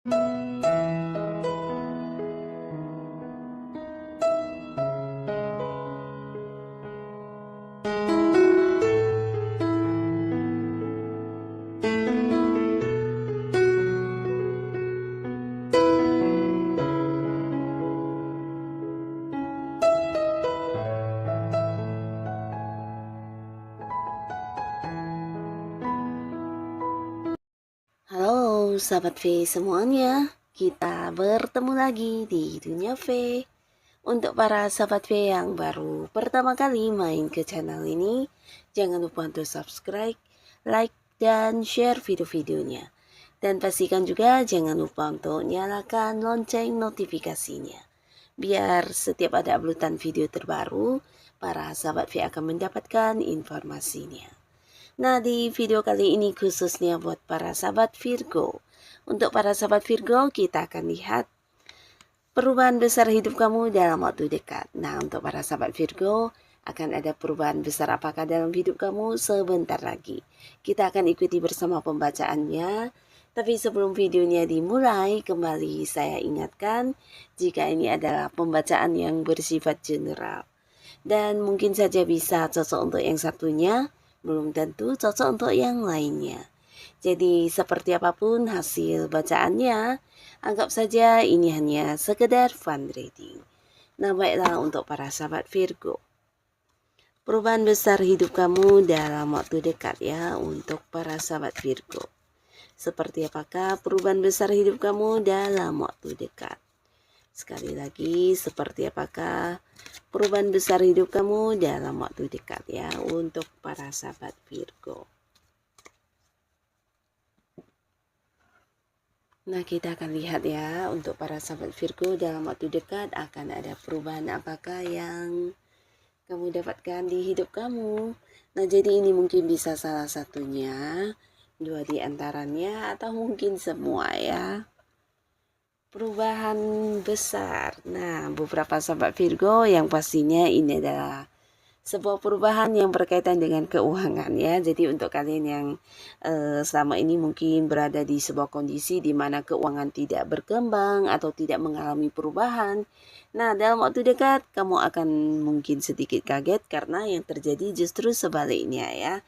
Halo sahabat V semuanya, kita bertemu lagi di Dunia V. Untuk para sahabat V yang baru pertama kali main ke channel ini, jangan lupa untuk subscribe, like, dan share video-videonya. Dan pastikan juga jangan lupa untuk nyalakan lonceng notifikasinya. Biar setiap ada uploadan video terbaru, para sahabat V akan mendapatkan informasinya. Nah, di video kali ini khususnya buat para sahabat Virgo. Untuk para sahabat Virgo, kita akan lihat perubahan besar hidup kamu dalam waktu dekat. Nah, untuk para sahabat Virgo, akan ada perubahan besar apakah dalam hidup kamu sebentar lagi. Kita akan ikuti bersama pembacaannya. Tapi sebelum videonya dimulai, kembali saya ingatkan jika ini adalah pembacaan yang bersifat general. Dan mungkin saja bisa cocok untuk yang satunya, belum tentu cocok untuk yang lainnya. Jadi seperti apapun hasil bacaannya, anggap saja ini hanya sekedar fun reading. Nah, baiklah untuk para sahabat Virgo. Perubahan besar hidup kamu dalam waktu dekat ya untuk para sahabat Virgo. Seperti apakah perubahan besar hidup kamu dalam waktu dekat? Sekali lagi, seperti apakah perubahan besar hidup kamu dalam waktu dekat ya untuk para sahabat Virgo. Nah, kita akan lihat ya untuk para sahabat Virgo dalam waktu dekat akan ada perubahan apakah yang kamu dapatkan di hidup kamu. Nah, jadi ini mungkin bisa salah satunya, dua di antaranya, atau mungkin semua ya. Perubahan besar. Nah, beberapa sahabat Virgo yang pastinya ini adalah sebuah perubahan yang berkaitan dengan keuangan ya. Jadi untuk kalian yang selama ini mungkin berada di sebuah kondisi di mana keuangan tidak berkembang atau tidak mengalami perubahan. Nah, dalam waktu dekat kamu akan mungkin sedikit kaget karena yang terjadi justru sebaliknya ya.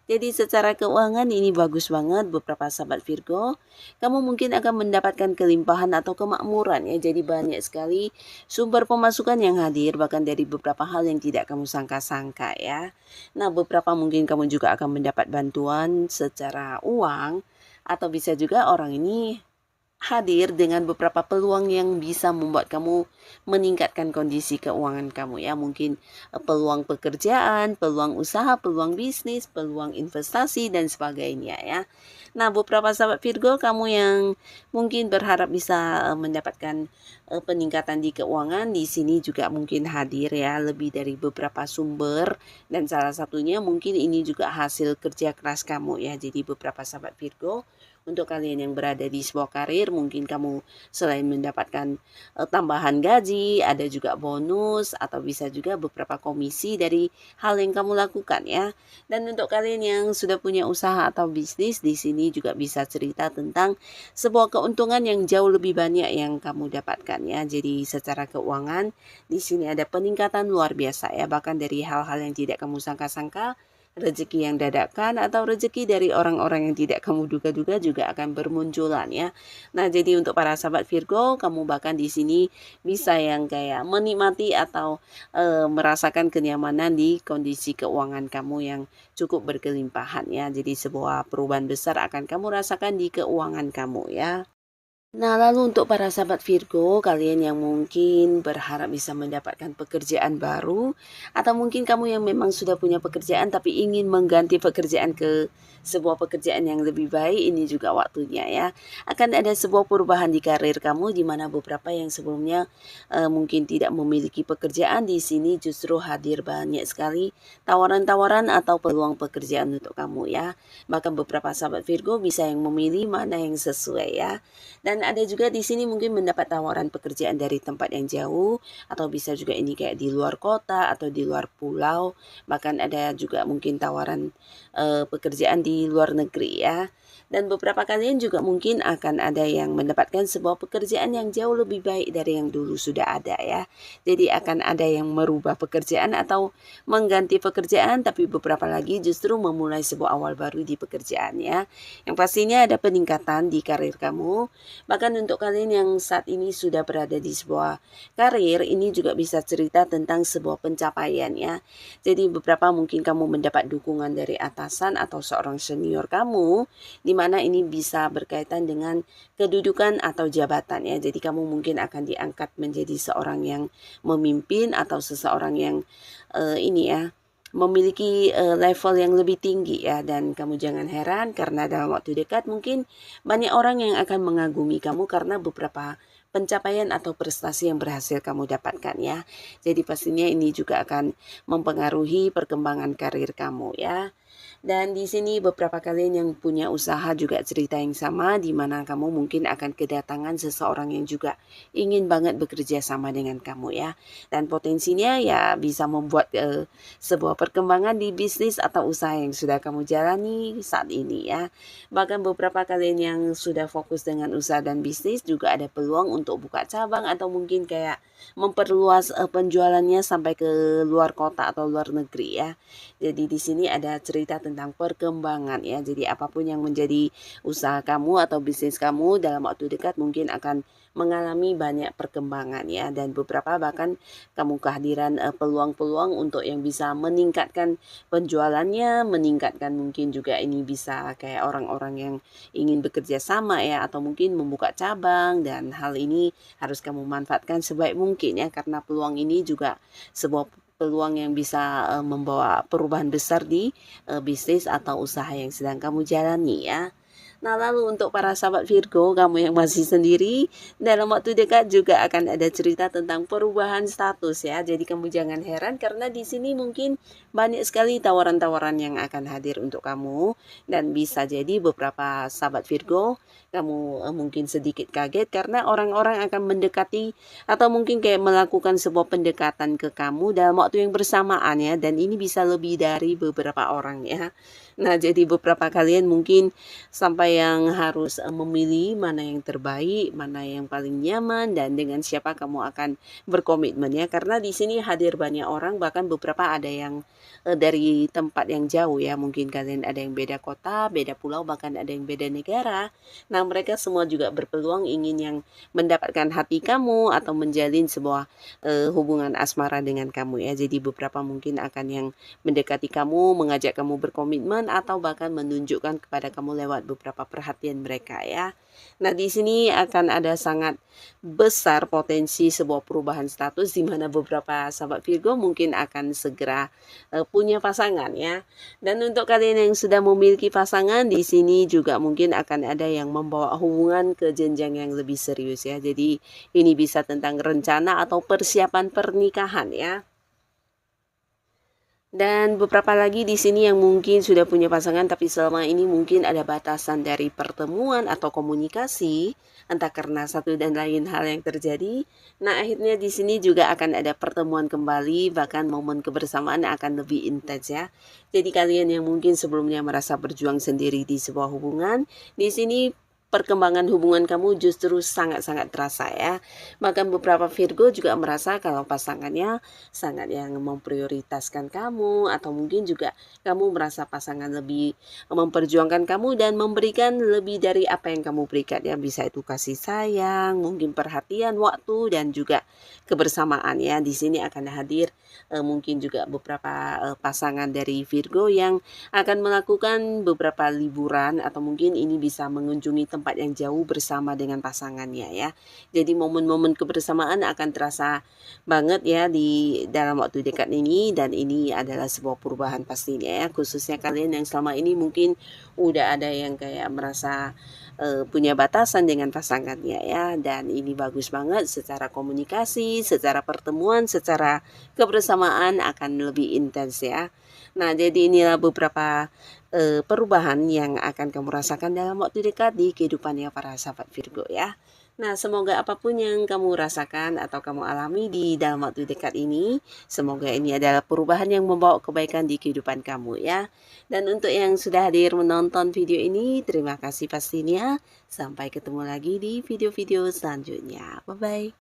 Jadi secara keuangan ini bagus banget beberapa sahabat Virgo. Kamu mungkin akan mendapatkan kelimpahan atau kemakmuran ya. Jadi banyak sekali sumber pemasukan yang hadir bahkan dari beberapa hal yang tidak kamu sangka-sangka ya. Nah, beberapa mungkin kamu juga akan mendapat bantuan secara uang atau bisa juga orang ini hadir dengan beberapa peluang yang bisa membuat kamu meningkatkan kondisi keuangan kamu ya. Mungkin peluang pekerjaan, peluang usaha, peluang bisnis, peluang investasi dan sebagainya ya. Nah, beberapa sahabat Virgo kamu yang mungkin berharap bisa mendapatkan peningkatan di keuangan, di sini juga mungkin hadir ya lebih dari beberapa sumber dan salah satunya mungkin ini juga hasil kerja keras kamu ya. Jadi beberapa sahabat Virgo, untuk kalian yang berada di sebuah karir, mungkin kamu selain mendapatkan tambahan gaji, ada juga bonus atau bisa juga beberapa komisi dari hal yang kamu lakukan ya. Dan untuk kalian yang sudah punya usaha atau bisnis, di sini juga bisa cerita tentang sebuah keuntungan yang jauh lebih banyak yang kamu dapatkan ya. Jadi secara keuangan di sini ada peningkatan luar biasa ya, bahkan dari hal-hal yang tidak kamu sangka-sangka, rezeki yang dadakan atau rezeki dari orang-orang yang tidak kamu duga-duga juga akan bermunculan ya. Nah, jadi untuk para sahabat Virgo, kamu bahkan di sini bisa yang kayak menikmati atau merasakan kenyamanan di kondisi keuangan kamu yang cukup berkelimpahan ya. Jadi sebuah perubahan besar akan kamu rasakan di keuangan kamu ya. Nah, lalu untuk para sahabat Virgo, kalian yang mungkin berharap bisa mendapatkan pekerjaan baru, atau mungkin kamu yang memang sudah punya pekerjaan tapi ingin mengganti pekerjaan ke sebuah pekerjaan yang lebih baik, ini juga waktunya ya. Akan ada sebuah perubahan di karir kamu di mana beberapa yang sebelumnya mungkin tidak memiliki pekerjaan, di sini justru hadir banyak sekali tawaran-tawaran atau peluang pekerjaan untuk kamu ya. Bahkan beberapa sahabat Virgo bisa yang memilih mana yang sesuai ya. Dan Akan ada juga di sini mungkin mendapat tawaran pekerjaan dari tempat yang jauh, atau bisa juga ini kayak di luar kota atau di luar pulau. Bahkan ada juga mungkin tawaran pekerjaan di luar negeri ya. Dan beberapa kalian juga mungkin akan ada yang mendapatkan sebuah pekerjaan yang jauh lebih baik dari yang dulu sudah ada ya. Jadi akan ada yang merubah pekerjaan atau mengganti pekerjaan, tapi beberapa lagi justru memulai sebuah awal baru di pekerjaan ya. Yang pastinya ada peningkatan di karir kamu. Bahkan untuk kalian yang saat ini sudah berada di sebuah karir, ini juga bisa cerita tentang sebuah pencapaian ya. Jadi beberapa mungkin kamu mendapat dukungan dari atasan atau seorang senior kamu, di mana ini bisa berkaitan dengan kedudukan atau jabatan ya. Jadi kamu mungkin akan diangkat menjadi seorang yang memimpin atau seseorang yang ini ya, memiliki level yang lebih tinggi ya. Dan kamu jangan heran karena dalam waktu dekat mungkin banyak orang yang akan mengagumi kamu karena beberapa pencapaian atau prestasi yang berhasil kamu dapatkan ya. Jadi pastinya ini juga akan mempengaruhi perkembangan karir kamu ya. Dan di sini beberapa kalian yang punya usaha juga cerita yang sama, di mana kamu mungkin akan kedatangan seseorang yang juga ingin banget bekerja sama dengan kamu ya. Dan potensinya ya bisa membuat sebuah perkembangan di bisnis atau usaha yang sudah kamu jalani saat ini ya. Bahkan beberapa kalian yang sudah fokus dengan usaha dan bisnis juga ada peluang untuk buka cabang atau mungkin kayak memperluas penjualannya sampai ke luar kota atau luar negeri ya. Jadi di sini ada cerita tentang perkembangan ya. Jadi apapun yang menjadi usaha kamu atau bisnis kamu dalam waktu dekat mungkin akan mengalami banyak perkembangan ya. Dan beberapa bahkan kamu kehadiran peluang-peluang untuk yang bisa meningkatkan penjualannya, meningkatkan mungkin juga ini bisa kayak orang-orang yang ingin bekerja sama ya, atau mungkin membuka cabang. Dan hal ini harus kamu manfaatkan sebaik mungkin ya, karena peluang ini juga sebuah peluang yang bisa membawa perubahan besar di bisnis atau usaha yang sedang kamu jalani ya. Nah, lalu untuk para sahabat Virgo, kamu yang masih sendiri, dalam waktu dekat juga akan ada cerita tentang perubahan status ya. Jadi kamu jangan heran karena di sini mungkin banyak sekali tawaran-tawaran yang akan hadir untuk kamu. Dan bisa jadi beberapa sahabat Virgo, kamu mungkin sedikit kaget karena orang-orang akan mendekati atau mungkin kayak melakukan sebuah pendekatan ke kamu dalam waktu yang bersamaan ya. Dan ini bisa lebih dari beberapa orang ya. Nah, jadi beberapa kalian mungkin sampai yang harus memilih mana yang terbaik, mana yang paling nyaman, dan dengan siapa kamu akan berkomitmen ya. Karena di sini hadir banyak orang, bahkan beberapa ada yang dari tempat yang jauh ya. Mungkin kalian ada yang beda kota, beda pulau, bahkan ada yang beda negara. Nah, mereka semua juga berpeluang ingin yang mendapatkan hati kamu atau menjalin sebuah hubungan asmara dengan kamu ya. Jadi beberapa mungkin akan yang mendekati kamu, mengajak kamu berkomitmen, atau bahkan menunjukkan kepada kamu lewat beberapa perhatian mereka ya. Nah, di sini akan ada sangat besar potensi sebuah perubahan status di mana beberapa sahabat Virgo mungkin akan segera punya pasangan ya. Dan untuk kalian yang sudah memiliki pasangan, di sini juga mungkin akan ada yang membawa hubungan ke jenjang yang lebih serius ya. Jadi ini bisa tentang rencana atau persiapan pernikahan ya. Dan beberapa lagi di sini yang mungkin sudah punya pasangan tapi selama ini mungkin ada batasan dari pertemuan atau komunikasi, entah karena satu dan lain hal yang terjadi. Nah, akhirnya di sini juga akan ada pertemuan kembali, bahkan momen kebersamaan akan lebih intens ya. Jadi kalian yang mungkin sebelumnya merasa berjuang sendiri di sebuah hubungan, di sini perkembangan hubungan kamu justru sangat-sangat terasa ya. Bahkan beberapa Virgo juga merasa kalau pasangannya sangat yang memprioritaskan kamu, atau mungkin juga kamu merasa pasangan lebih memperjuangkan kamu dan memberikan lebih dari apa yang kamu berikan ya. Bisa itu kasih sayang, mungkin perhatian, waktu, dan juga kebersamaan ya. Di sini akan hadir mungkin juga beberapa pasangan dari Virgo yang akan melakukan beberapa liburan, atau mungkin ini bisa mengunjungi tempat yang jauh bersama dengan pasangannya ya. Jadi momen-momen kebersamaan akan terasa banget ya di dalam waktu dekat ini, dan ini adalah sebuah perubahan pastinya ya. Khususnya kalian yang selama ini mungkin udah ada yang kayak merasa punya batasan dengan pasangannya ya. Dan ini bagus banget secara komunikasi, secara pertemuan, secara kebersamaan akan lebih intens ya. Nah, jadi inilah beberapa perubahan yang akan kamu rasakan dalam waktu dekat di kehidupannya para sahabat Virgo ya. Nah, semoga apapun yang kamu rasakan atau kamu alami di dalam waktu dekat ini, semoga ini adalah perubahan yang membawa kebaikan di kehidupan kamu ya. Dan untuk yang sudah hadir menonton video ini, terima kasih pastinya. Sampai ketemu lagi di video-video selanjutnya. Bye-bye.